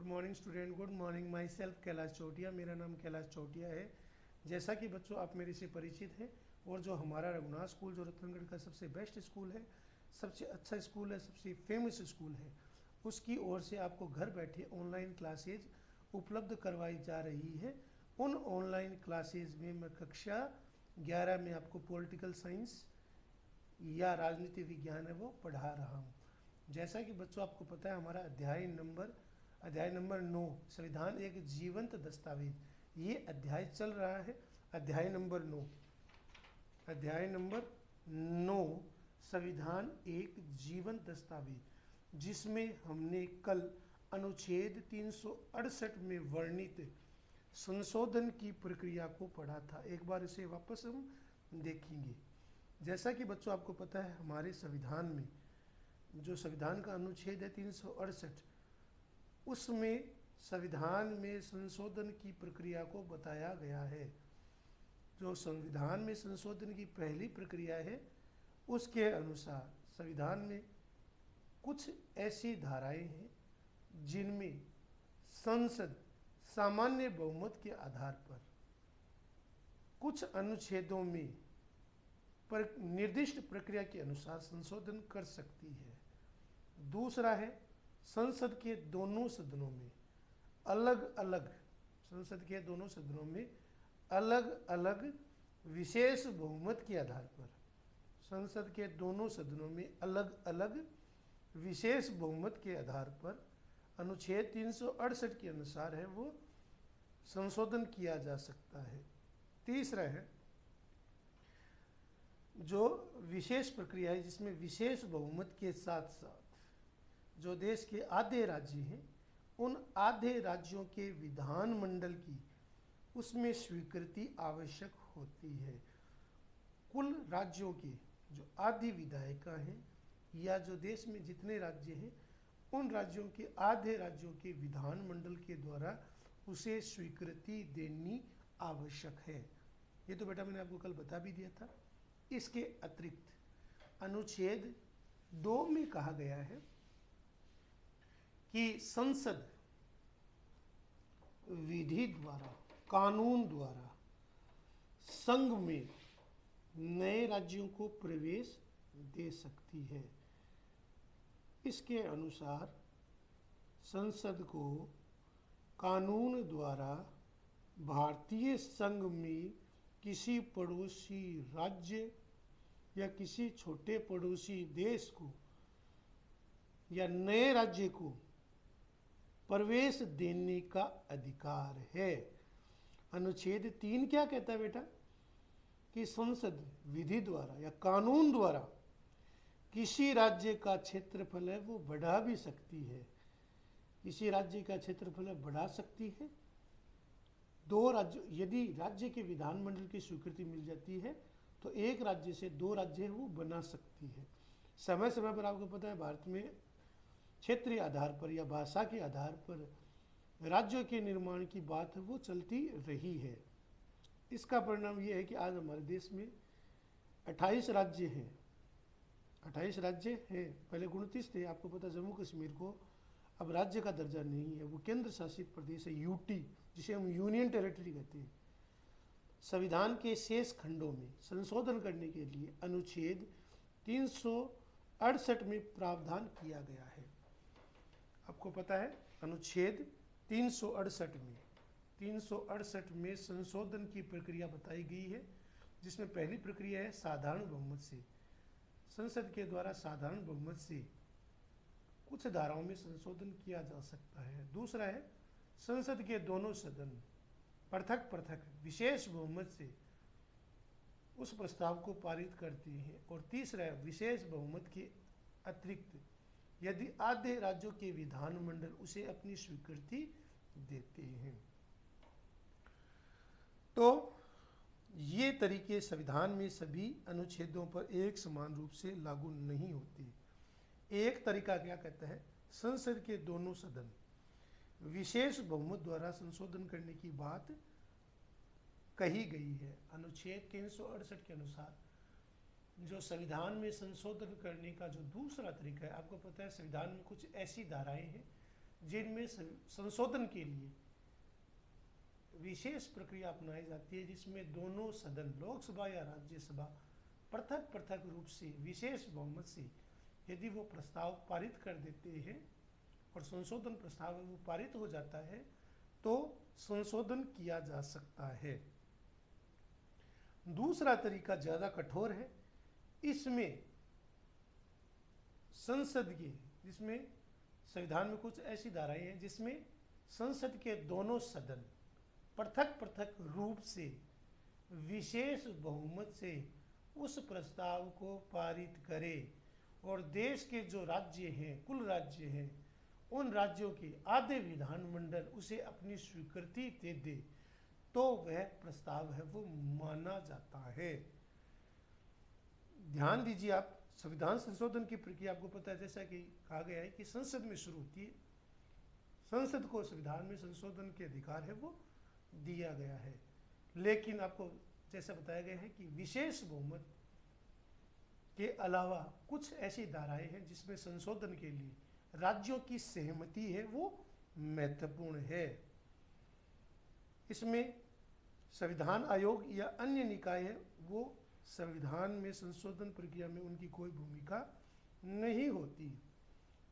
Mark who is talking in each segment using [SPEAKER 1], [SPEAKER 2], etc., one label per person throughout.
[SPEAKER 1] Morning student, good morning. Myself Kailash Chautiya, मेरा नाम कैलाश चौटिया है। जैसा कि बच्चों आप मेरे से परिचित हैं, और जो हमारा रघुनाथ स्कूल जो रतनगढ़ का सबसे बेस्ट स्कूल है, सबसे अच्छा स्कूल है, सबसे फेमस स्कूल है, उसकी ओर से आपको घर बैठे ऑनलाइन क्लासेज उपलब्ध करवाई जा रही है। उन ऑनलाइन क्लासेज में मैं कक्षा 11 में आपको पॉलिटिकल साइंस या राजनीति विज्ञान है वो पढ़ा रहा हूँ। जैसा कि बच्चों आपको पता है, हमारा अध्याय नंबर 9 संविधान एक जीवंत दस्तावेज, ये अध्याय चल रहा है। अध्याय नंबर 9 संविधान एक जीवंत दस्तावेज, जिसमें हमने कल अनुच्छेद 368 में वर्णित संशोधन की प्रक्रिया को पढ़ा था। एक बार इसे वापस हम देखेंगे। जैसा कि बच्चों आपको पता है, हमारे संविधान में जो संविधान का अनुच्छेद है 368, उसमें संविधान में संशोधन की प्रक्रिया को बताया गया है। जो संविधान में संशोधन की पहली प्रक्रिया है, उसके अनुसार संविधान में कुछ ऐसी धाराएं हैं जिनमें संसद सामान्य बहुमत के आधार पर कुछ अनुच्छेदों में पर निर्दिष्ट प्रक्रिया के अनुसार संशोधन कर सकती है। दूसरा है, संसद के दोनों सदनों में अलग अलग विशेष बहुमत के आधार पर अनुच्छेद 368 के अनुसार है वो संशोधन किया जा सकता है। तीसरा है, जो विशेष प्रक्रिया है जिसमें विशेष बहुमत के साथ साथ जो देश के आधे राज्य हैं, उन आधे राज्यों के विधानमंडल की उसमें स्वीकृति आवश्यक होती है। कुल राज्यों के जो आधी विधायिका हैं, या जो देश में जितने राज्य हैं, उन राज्यों के आधे राज्यों के विधानमंडल के द्वारा उसे स्वीकृति देनी आवश्यक है। ये तो बेटा मैंने आपको कल बता भी दिया था। इसके अतिरिक्त अनुच्छेद 2 में कहा गया है कि संसद विधि द्वारा, कानून द्वारा संघ में नए राज्यों को प्रवेश दे सकती है। इसके अनुसार संसद को कानून द्वारा भारतीय संघ में किसी पड़ोसी राज्य या किसी छोटे पड़ोसी देश को या नए राज्य को प्रवेश देने का अधिकार है। अनुच्छेद 3 क्या कहता है बेटा, कि संसद विधि द्वारा या कानून द्वारा किसी राज्य का क्षेत्रफल है वो बढ़ा भी सकती है। किसी राज्य का क्षेत्रफल बढ़ा सकती है। दो राज्य, यदि राज्य के विधानमंडल की स्वीकृति मिल जाती है तो एक राज्य से 2 राज्य वो बना सकती है। समय समय पर आपको पता है, भारत में क्षेत्रीय आधार पर या भाषा के आधार पर राज्यों के निर्माण की बात है वो चलती रही है। इसका परिणाम ये है कि आज हमारे देश में 28 राज्य हैं। 28 राज्य हैं, पहले 29 थे। आपको पता, जम्मू कश्मीर को अब राज्य का दर्जा नहीं है, वो केंद्र शासित प्रदेश है, यूटी, जिसे हम यूनियन टेरिटरी कहते हैं। संविधान के शेष खंडों में संशोधन करने के लिए अनुच्छेद 368 में प्रावधान किया गया है। आपको पता है, अनुच्छेद 368 में संशोधन की प्रक्रिया बताई गई है, जिसमें पहली प्रक्रिया है साधारण बहुमत से। संसद के द्वारा साधारण बहुमत से कुछ धाराओं में संशोधन किया जा सकता है। दूसरा है, संसद के दोनों सदन पृथक विशेष बहुमत से उस प्रस्ताव को पारित करते हैं। और तीसरा है, विशेष बहुमत के अतिरिक्त यदि आधे राज्यों के विधानमंडल उसे अपनी स्वीकृति देते हैं। तो ये तरीके संविधान में सभी अनुच्छेदों पर एक समान रूप से लागू नहीं होते। एक तरीका क्या कहता है, संसद के दोनों सदन विशेष बहुमत द्वारा संशोधन करने की बात कही गई है। अनुच्छेद 368 के अनुसार जो संविधान में संशोधन करने का जो दूसरा तरीका है, आपको पता है संविधान में कुछ ऐसी धाराएं हैं जिनमें संशोधन के लिए विशेष प्रक्रिया अपनाई जाती है, जिसमें दोनों सदन, लोकसभा या राज्यसभा, पृथक पृथक रूप से विशेष बहुमत से यदि वो प्रस्ताव पारित कर देते हैं और संशोधन प्रस्ताव वो पारित हो जाता है तो संशोधन किया जा सकता है। दूसरा तरीका ज़्यादा कठोर है। इसमें संसद के, जिसमें संविधान में कुछ ऐसी धाराएं हैं जिसमें संसद के दोनों सदन पृथक पृथक रूप से विशेष बहुमत से उस प्रस्ताव को पारित करे और देश के जो राज्य हैं, कुल राज्य हैं, उन राज्यों के आधे विधानमंडल उसे अपनी स्वीकृति दे दे तो वह प्रस्ताव है वो माना जाता है। ध्यान दीजिए आप, संविधान संशोधन की प्रक्रिया आपको पता है, जैसा कि कहा गया है कि संसद में शुरू होती है। संसद को संविधान में संशोधन के अधिकार है वो दिया गया है, लेकिन आपको जैसा बताया गया है कि विशेष बहुमत के अलावा कुछ ऐसी धाराएं हैं जिसमें संशोधन के लिए राज्यों की सहमति है वो महत्वपूर्ण है। इसमें संविधान आयोग या अन्य निकाय है वो संविधान में संशोधन प्रक्रिया में उनकी कोई भूमिका नहीं होती।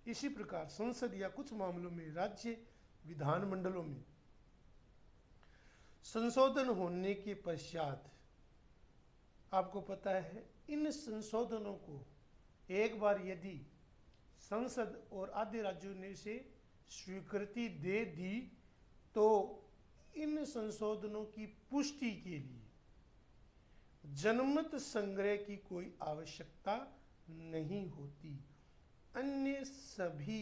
[SPEAKER 1] इसी प्रकार संसद या कुछ मामलों में राज्य विधानमंडलों में संशोधन होने के पश्चात आपको पता है इन संशोधनों को एक बार यदि संसद और आधे राज्यों ने से स्वीकृति दे दी तो इन संशोधनों की पुष्टि के लिए जनमत संग्रह की कोई आवश्यकता नहीं होती। अन्य सभी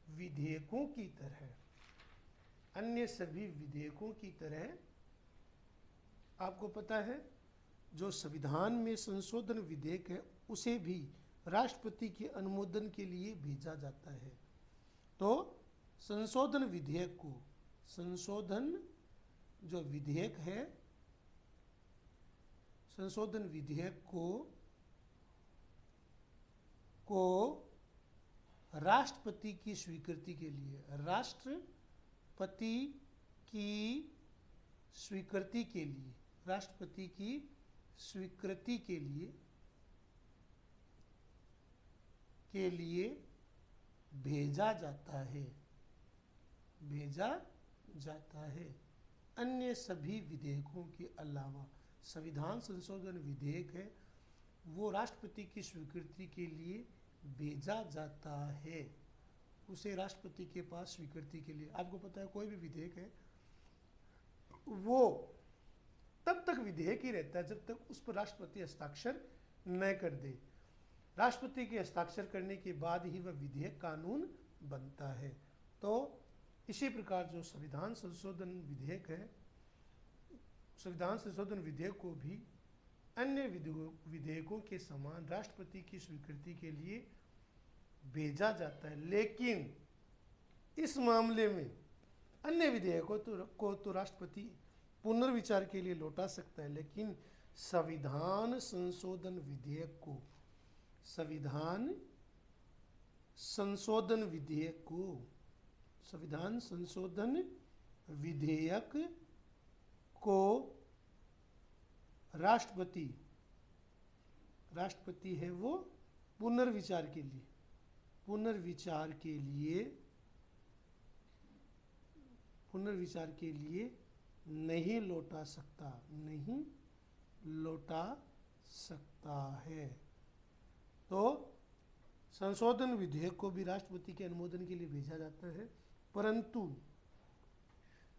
[SPEAKER 1] विधेयकों की तरह आपको पता है जो संविधान में संशोधन विधेयक है उसे भी राष्ट्रपति के अनुमोदन के लिए भेजा जाता है। तो संशोधन विधेयक को, संशोधन विधेयक को राष्ट्रपति की स्वीकृति के लिए, राष्ट्रपति की स्वीकृति के लिए भेजा जाता है। अन्य सभी विधेयकों के अलावा संविधान संशोधन विधेयक है वो राष्ट्रपति की स्वीकृति के लिए भेजा जाता है, उसे राष्ट्रपति के पास स्वीकृति के लिए। आपको पता है कोई भी विधेयक है वो तब तक विधेयक ही रहता है जब तक उस पर राष्ट्रपति हस्ताक्षर न कर दे। राष्ट्रपति के हस्ताक्षर करने के बाद ही वह विधेयक कानून बनता है। तो इसी प्रकार जो संविधान संशोधन विधेयक है, संविधान संशोधन विधेयक को भी अन्य विधेयकों के समान राष्ट्रपति की स्वीकृति के लिए भेजा जाता है। लेकिन इस मामले में अन्य विधेयकों को तो राष्ट्रपति पुनर्विचार के लिए लौटा सकता है, लेकिन संविधान संशोधन विधेयक को राष्ट्रपति है वो पुनर्विचार के लिए नहीं लौटा सकता है। तो संशोधन विधेयक को भी राष्ट्रपति के अनुमोदन के लिए भेजा जाता है, परंतु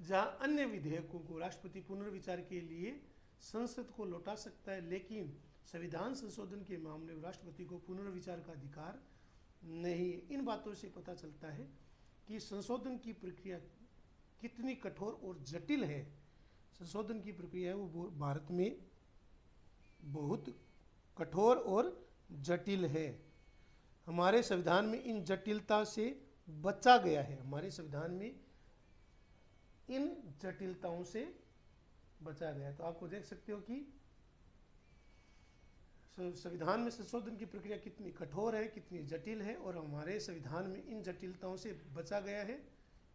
[SPEAKER 1] जहां अन्य विधेयकों को राष्ट्रपति पुनर्विचार के लिए संसद को लौटा सकता है, लेकिन संविधान संशोधन के मामले में राष्ट्रपति को पुनर्विचार का अधिकार नहीं। इन बातों से पता चलता है कि संशोधन की प्रक्रिया कितनी कठोर और जटिल है। संशोधन की प्रक्रिया है वो भारत में बहुत कठोर और जटिल है। हमारे संविधान में इन जटिलता से बचा गया है, हमारे संविधान में इन जटिलताओं से बचा गया है। तो आपको देख सकते हो कि संविधान में संशोधन की प्रक्रिया कितनी कठोर है, कितनी जटिल है, और हमारे संविधान में इन जटिलताओं से बचा गया है।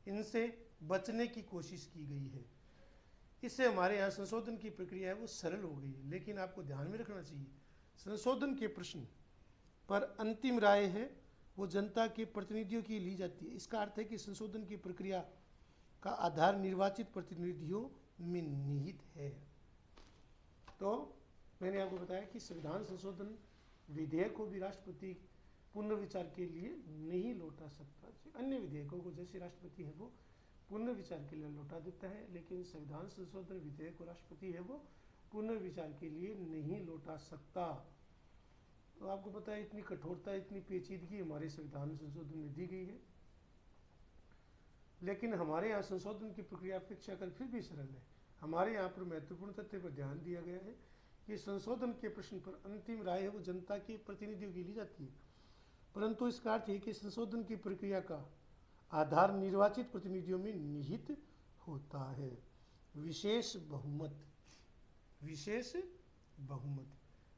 [SPEAKER 1] इनसे बचने की कोशिश की गई है। इससे हमारे यहाँ संशोधन की प्रक्रिया है वो सरल हो गई है। लेकिन आपको ध्यान में रखना चाहिए, संशोधन के प्रश्न पर अंतिम राय है वो जनता के प्रतिनिधियों की ली जाती है। इसका अर्थ है कि संशोधन की प्रक्रिया का आधार निर्वाचित प्रतिनिधियों में निहित है। तो मैंने आपको बताया कि संविधान संशोधन विधेयक को भी राष्ट्रपति पुनर्विचार के लिए नहीं लौटा सकता। अन्य विधेयकों को जैसे राष्ट्रपति है वो पुनर्विचार के लिए लौटा देता है, लेकिन संविधान संशोधन विधेयक को राष्ट्रपति है वो पुनर्विचार के लिए नहीं लौटा सकता। तो आपको पता है इतनी कठोरता, इतनी पेचीदगी हमारे संविधान संशोधन में दी गई है। लेकिन हमारे यहाँ संशोधन की प्रक्रिया अपेक्षाकृत फिर भी सरल है। हमारे यहाँ पर महत्वपूर्ण तथ्य पर ध्यान दिया गया है कि संशोधन के प्रश्न पर अंतिम राय है वो जनता के प्रतिनिधियों की ली जाती है, परंतु इसका अर्थ है कि संशोधन की प्रक्रिया का आधार निर्वाचित प्रतिनिधियों में निहित होता है। विशेष बहुमत, विशेष बहुमत।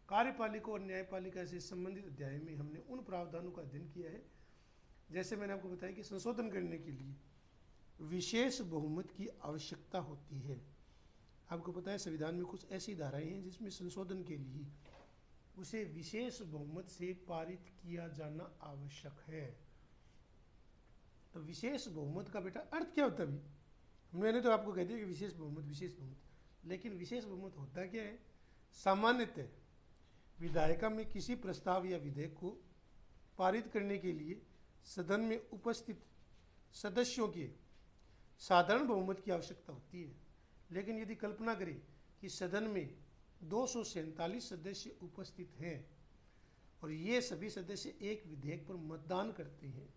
[SPEAKER 1] कार्यपालिका और न्यायपालिका से संबंधित अध्याय में हमने उन प्रावधानों का अध्ययन किया है, जैसे मैंने आपको बताया कि संशोधन करने के लिए विशेष बहुमत की आवश्यकता होती है। आपको पता है संविधान में कुछ ऐसी धाराएं हैं जिसमें संशोधन के लिए उसे विशेष बहुमत से पारित किया जाना आवश्यक है। तो विशेष बहुमत का बेटा अर्थ क्या होता है? अभी मैंने तो आपको कह दिया कि विशेष बहुमत, विशेष बहुमत, लेकिन विशेष बहुमत होता क्या है? सामान्यतः विधायिका में किसी प्रस्ताव या विधेयक को पारित करने के लिए सदन में उपस्थित सदस्यों के साधारण बहुमत की आवश्यकता होती है। लेकिन यदि कल्पना करें कि सदन में 247 सदस्य उपस्थित हैं और ये सभी सदस्य एक विधेयक पर मतदान करते हैं,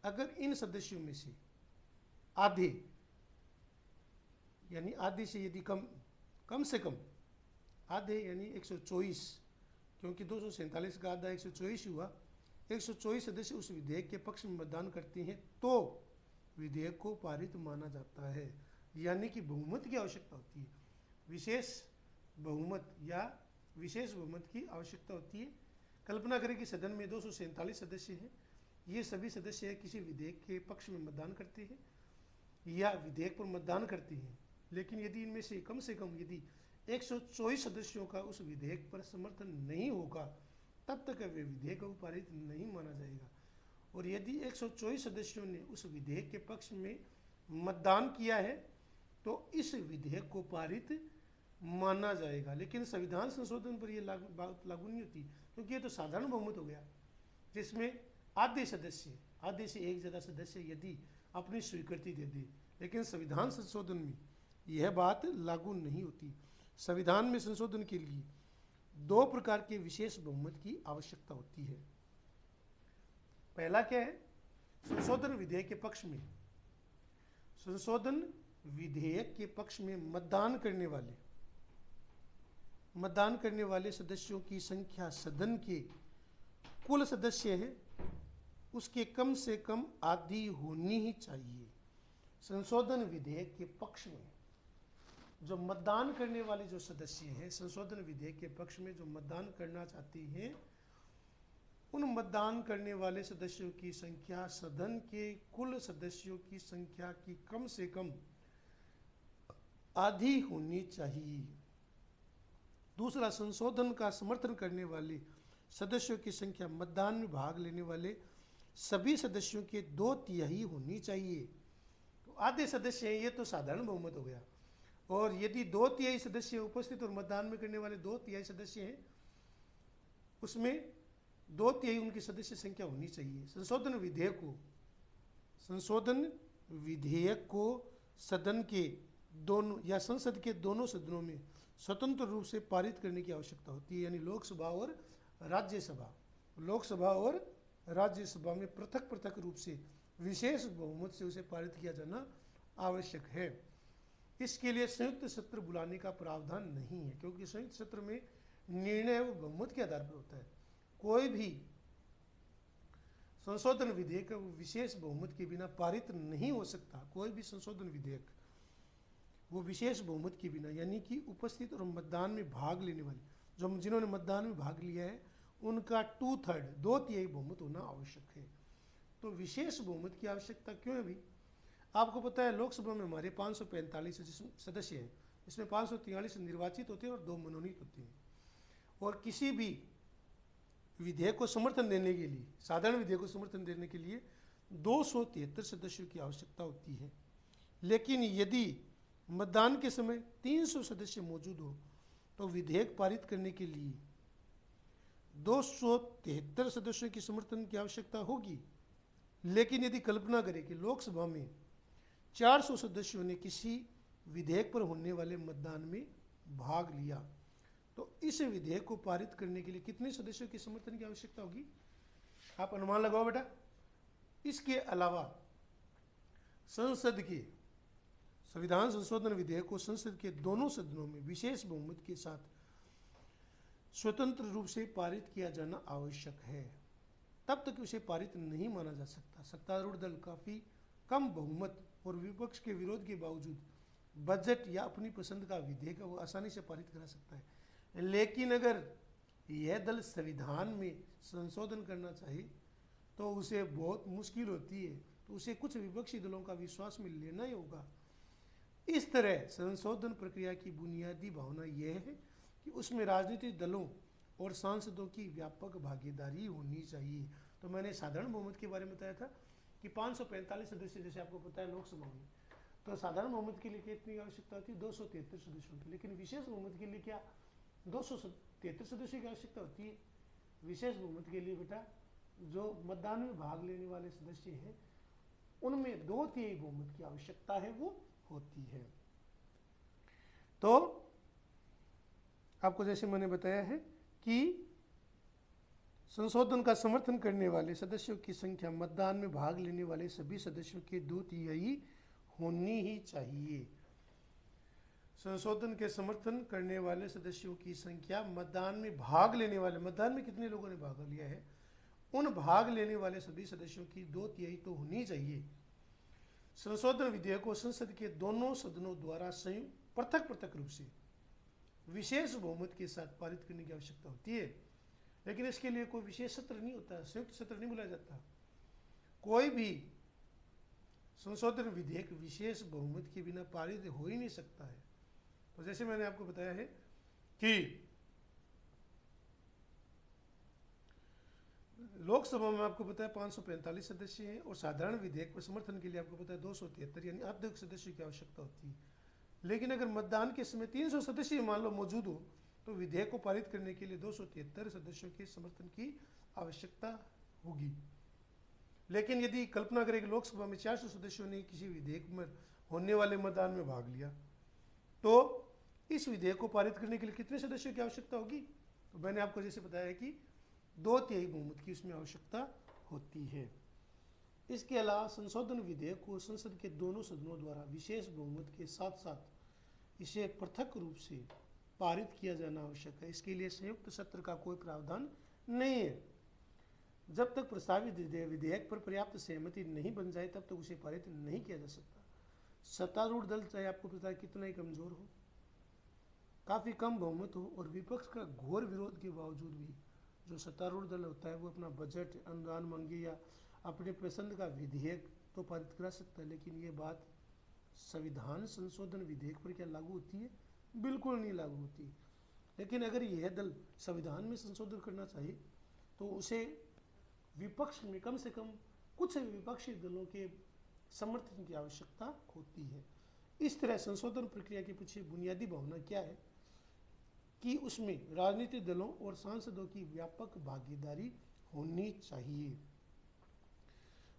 [SPEAKER 1] अगर इन सदस्यों में से आधे, यानी आधे से यदि कम से कम आधे यानी 124, क्योंकि 247 का आधा 124 हुआ, 124 सदस्य उस विधेयक के पक्ष में मतदान करते हैं तो विधेयक को पारित माना जाता है। यानी कि बहुमत की आवश्यकता होती है, विशेष बहुमत या विशेष बहुमत की आवश्यकता होती है। कल्पना करें कि सदन में 247 सदस्य हैं, ये सभी सदस्य किसी विधेयक के पक्ष में मतदान करते हैं या विधेयक पर मतदान करते हैं, लेकिन यदि इनमें से कम यदि 124 सदस्यों का उस विधेयक पर समर्थन नहीं होगा तब तक वे विधेयक को पारित नहीं माना जाएगा। और यदि 124 सदस्यों ने उस विधेयक के पक्ष में मतदान किया है तो इस विधेयक को पारित माना जाएगा। लेकिन संविधान संशोधन पर यह बात लागू नहीं होती, क्योंकि ये तो साधारण बहुमत हो गया जिसमें आधे से एक ज़्यादा सदस्य यदि अपनी स्वीकृति दे दे। लेकिन संविधान संशोधन में यह बात लागू नहीं होती। संविधान में संशोधन के लिए 2 प्रकार के विशेष बहुमत की आवश्यकता होती है। पहला क्या है? संशोधन विधेयक के पक्ष में, संशोधन विधेयक के पक्ष में मतदान करने वाले सदस्यों की संख्या सदन के कुल सदस्य है उसके कम से कम आधी होनी ही चाहिए। संशोधन विधेयक के पक्ष में जो मतदान करने वाले जो सदस्य हैं, संशोधन विधेयक के पक्ष में जो मतदान करना चाहते हैं, उन मतदान करने वाले सदस्यों की संख्या सदन के कुल सदस्यों की संख्या की कम से कम आधी होनी चाहिए। दूसरा, संशोधन का समर्थन करने वाले सदस्यों की संख्या मतदान में भाग लेने वाले सभी सदस्यों के 2/3 होनी चाहिए। तो आधे सदस्य हैं, ये तो साधारण बहुमत हो गया। और यदि 2/3 सदस्य उपस्थित और मतदान में करने वाले 2/3 सदस्य हैं, उसमें 2/3 उनकी सदस्य संख्या होनी चाहिए। संशोधन विधेयक को सदन के दोनों या संसद के दोनों सदनों में स्वतंत्र रूप से पारित करने की आवश्यकता होती है, यानी लोकसभा और राज्यसभा में पृथक पृथक रूप से विशेष बहुमत से उसे पारित किया जाना आवश्यक है। इसके लिए संयुक्त सत्र बुलाने का प्रावधान नहीं है, क्योंकि संयुक्त सत्र में निर्णय वो बहुमत के आधार पर होता है। कोई भी संशोधन विधेयक विशेष बहुमत के बिना पारित नहीं हो सकता। कोई भी संशोधन विधेयक वो विशेष बहुमत के बिना, यानी कि उपस्थित और मतदान में भाग लेने वाले जिन्होंने मतदान में भाग लिया है उनका 2/3 बहुमत होना आवश्यक है। तो विशेष बहुमत की आवश्यकता क्यों है? भी आपको पता है लोकसभा में हमारे 545 सदस्य हैं, इसमें 543 निर्वाचित होते हैं और 2 मनोनीत होते हैं। और किसी भी विधेयक को समर्थन देने के लिए, साधारण विधेयक को समर्थन देने के लिए 273 सदस्यों की आवश्यकता होती है। लेकिन यदि मतदान के समय 300 सदस्य मौजूद हो तो विधेयक पारित करने के लिए 273 सदस्यों की समर्थन की आवश्यकता होगी। लेकिन यदि कल्पना करें कि लोकसभा में 400 सदस्यों ने किसी विधेयक पर होने वाले मतदान में भाग लिया तो इस विधेयक को पारित करने के लिए कितने सदस्यों की समर्थन की आवश्यकता होगी? आप अनुमान लगाओ बेटा। इसके अलावा संसद के संविधान संशोधन विधेयक को संसद के दोनों सदनों में विशेष बहुमत के साथ स्वतंत्र रूप से पारित किया जाना आवश्यक है। तब तक उसे पारित नहीं माना जा सकता। सत्तारूढ़ दल काफी कम बहुमत और विपक्ष के विरोध के बावजूद बजट या अपनी पसंद का विधेयक वो आसानी से पारित करा सकता है। लेकिन अगर यह दल संविधान में संशोधन करना चाहे तो उसे बहुत मुश्किल होती है, तो उसे कुछ विपक्षी दलों का विश्वास में लेना ही होगा। इस तरह संशोधन प्रक्रिया की बुनियादी भावना यह है कि उसमें राजनीतिक दलों और सांसदों की व्यापक भागीदारी होनी चाहिए। तो मैंने साधारण बहुमत के बारे में बताया था कि 545 सदस्य जैसे आपको पता है लोकसभा में, तो साधारण बहुमत के लिए कितनी आवश्यकता होती है? 273 सदस्यों की। लेकिन विशेष बहुमत के लिए क्या 273 सदस्यों की आवश्यकता होती है? विशेष बहुमत के लिए बेटा जो मतदान में भाग लेने वाले सदस्य हैं उनमें 2/3 बहुमत की आवश्यकता है वो होती है। तो आपको जैसे मैंने बताया है कि संशोधन का समर्थन करने वाले सदस्यों की संख्या मतदान में भाग लेने वाले सभी सदस्यों के 2/3 होनी ही चाहिए। संशोधन के समर्थन करने वाले सदस्यों की संख्या मतदान में भाग लेने वाले, मतदान में कितने लोगों ने भाग लिया है, उन भाग लेने वाले सभी सदस्यों की 2/3 तो होनी चाहिए। संशोधन विधेयक को संसद के दोनों सदनों द्वारा संयुक्त पृथक रूप से विशेष बहुमत के साथ पारित करने की आवश्यकता होती है। लेकिन इसके लिए कोई विशेष सत्र नहीं होता, संयुक्त सत्र नहीं बुलाया जाता। कोई भी संशोधन विधेयक विशेष बहुमत के बिना पारित हो ही नहीं सकता है। तो जैसे मैंने आपको बताया है कि लोकसभा में आपको पता है 545 सदस्य हैं और साधारण विधेयक पर समर्थन के लिए आपको पता है 273 यानी अधिक सदस्यों की आवश्यकता होती है। लेकिन अगर मतदान के समय 300 सदस्य मान लो मौजूद हो तो विधेयक को पारित करने के लिए 273 सदस्यों के समर्थन की आवश्यकता होगी। लेकिन यदि कल्पना करें कि लोकसभा में 400 सदस्यों ने किसी विधेयक में होने वाले मतदान में भाग लिया तो इस विधेयक को पारित करने के लिए कितने सदस्यों की आवश्यकता होगी? तो मैंने आपको जैसे बताया कि 2/3 बहुमत की उसमें आवश्यकता होती है। इसके अलावा संशोधन विधेयक को संसद के दोनों सदनों द्वारा विशेष बहुमत के साथ साथ इसे पृथक रूप से पारित किया जाना आवश्यक है। इसके लिए संयुक्त सत्र का कोई प्रावधान नहीं है। जब तक प्रस्तावित विधेयक पर पर्याप्त सहमति नहीं बन जाए तब तक उसे पारित नहीं किया जा सकता। सत्तारूढ़ दल चाहे आपको पता है कितना ही कमजोर हो, काफी कम बहुमत हो और विपक्ष का घोर विरोध के बावजूद भी जो सत्तारूढ़ दल होता है वो अपना बजट अनुदान मांगे या अपने पसंद का विधेयक तो पारित करा सकता है। लेकिन ये बात संविधान संशोधन विधेयक पर क्या लागू होती है? बिल्कुल नहीं लागू होती। लेकिन अगर यह दल संविधान में संशोधन करना चाहे तो उसे विपक्ष में कम से कम कुछ विपक्षी दलों के समर्थन की आवश्यकता होती है। इस तरह संशोधन प्रक्रिया के पीछे बुनियादी भावना क्या है कि उसमें राजनीतिक दलों और सांसदों की व्यापक भागीदारी होनी चाहिए।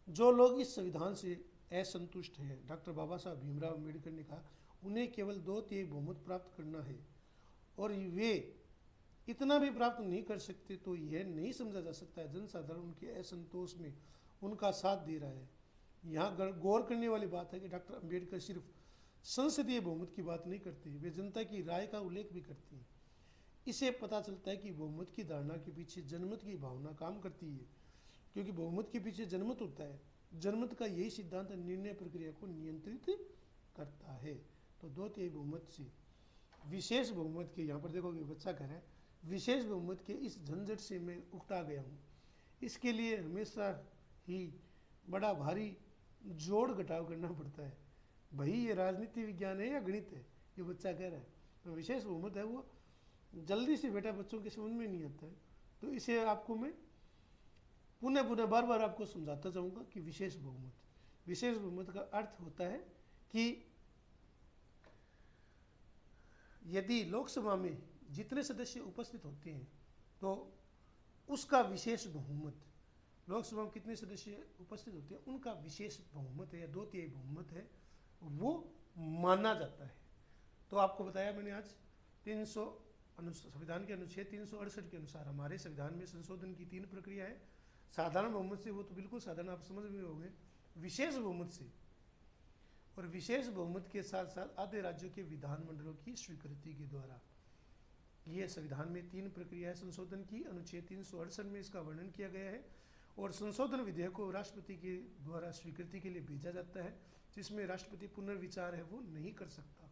[SPEAKER 1] जो लोग इस संविधान से असंतुष्ट हैं, डॉक्टर बाबा साहब भीमराव अम्बेडकर ने कहा, उन्हें केवल 2/3 बहुमत प्राप्त करना है और वे इतना भी प्राप्त नहीं कर सकते तो यह नहीं समझा जा सकता है जनसाधारण उनके असंतोष में उनका साथ दे रहा है। यहाँ गौर करने वाली बात है कि डॉक्टर अम्बेडकर सिर्फ संसदीय बहुमत की बात नहीं करते, वे जनता की राय का उल्लेख भी करते हैं। इससे पता चलता है कि बहुमत की धारणा के पीछे जनमत की भावना काम करती है, क्योंकि बहुमत के पीछे जनमत होता है। जनमत का यही सिद्धांत निर्णय प्रक्रिया को नियंत्रित करता है। तो 2/3 बहुमत से विशेष बहुमत के, यहाँ पर देखोगे बच्चा कह रहा है, विशेष बहुमत के इस झंझट से मैं उकता गया हूँ। इसके लिए हमेशा ही बड़ा भारी जोड़ घटाव करना पड़ता है। भाई ये राजनीति विज्ञान है या गणित है, ये बच्चा कह रहा है। तो विशेष बहुमत है वो जल्दी से बेटा बच्चों के समझ में नहीं आता है। तो इसे आपको मैं पुनः पुनः बार बार आपको समझाता जाऊंगा कि विशेष बहुमत का अर्थ होता है कि यदि लोकसभा में जितने सदस्य उपस्थित होते हैं तो उसका विशेष बहुमत, लोकसभा में कितने सदस्य उपस्थित होते हैं उनका विशेष बहुमत है या 2/3 बहुमत है, वो माना जाता है। तो आपको बताया मैंने आज संविधान के अनुच्छेद 368 के अनुसार हमारे संविधान में संशोधन की 3 प्रक्रिया है। साधारण बहुमत से, वो तो बिल्कुल साधारण, आप समझ में होंगे। विशेष बहुमत से, और विशेष बहुमत के साथ साथ आधे राज्यों के विधानमंडलों की स्वीकृति के द्वारा। ये संविधान में 3 प्रक्रिया है संशोधन की। अनुच्छेद 368 में इसका वर्णन किया गया है। और संशोधन विधेयक को राष्ट्रपति के द्वारा स्वीकृति के लिए भेजा जाता है, जिसमें राष्ट्रपति पुनर्विचार है वो नहीं कर सकता।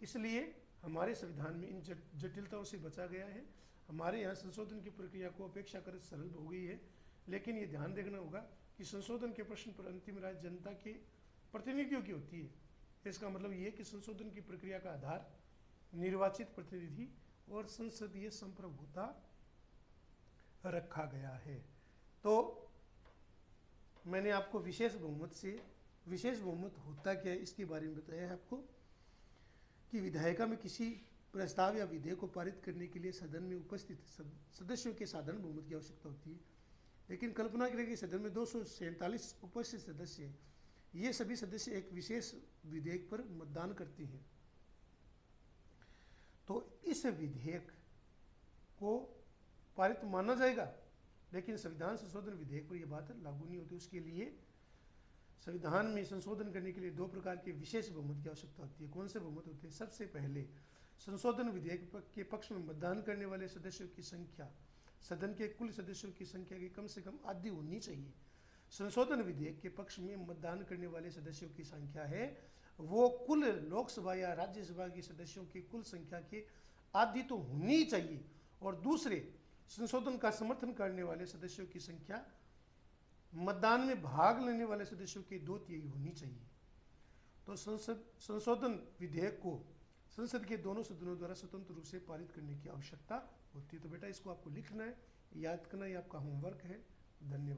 [SPEAKER 1] इसलिए हमारे संविधान में इन जटिलताओं से बचा गया है। हमारे यहाँ संशोधन की प्रक्रिया को अपेक्षाकृत सरल हो गई है, लेकिन ये ध्यान देखना होगा कि संशोधन के प्रश्न पर अंतिम राय जनता के प्रतिनिधियों की होती है। इसका मतलब ये कि संशोधन की प्रक्रिया का आधार निर्वाचित प्रतिनिधि और संसदीय संप्रभुता रखा गया है। तो मैंने आपको विशेष बहुमत होता क्या है इसके बारे में बताया है आपको, कि विधायिका में किसी प्रस्ताव या विधेयक को पारित करने के लिए सदन में उपस्थित सदस्यों के साधारण बहुमत की आवश्यकता होती है। लेकिन कल्पना करें कि सदन में 247 उपस्थित सदस्य हैं। ये सभी सदस्य एक विशेष विधेयक पर मतदान करते हैं, तो इस विधेयक को पारित माना जाएगा। लेकिन संविधान संशोधन विधेयक पर यह बात लागू नहीं होती। उसके लिए संविधान में संशोधन करने के लिए 2 प्रकार के विशेष बहुमत की आवश्यकता होती है। कौन से बहुमत होते हैं? सबसे पहले संशोधन विधेयक के पक्ष में मतदान करने वाले सदस्यों की संख्या सदन के कुल सदस्यों की संख्या की कम से कम आधी होनी चाहिए। संशोधन विधेयक के पक्ष में मतदान करने वाले सदस्यों की संख्या है वो कुल लोकसभा या राज्यसभा के सदस्यों की कुल संख्या के आधी तो होनी ही चाहिए। और दूसरे, संशोधन का समर्थन करने वाले सदस्यों की संख्या मतदान में भाग लेने वाले सदस्यों की 2/3 होनी चाहिए। तो संशोधन विधेयक को संसद के दोनों सदनों द्वारा स्वतंत्र रूप से पारित करने की आवश्यकता होती है। तो बेटा इसको आपको लिखना है, याद करना, ये आपका होमवर्क है। धन्यवाद।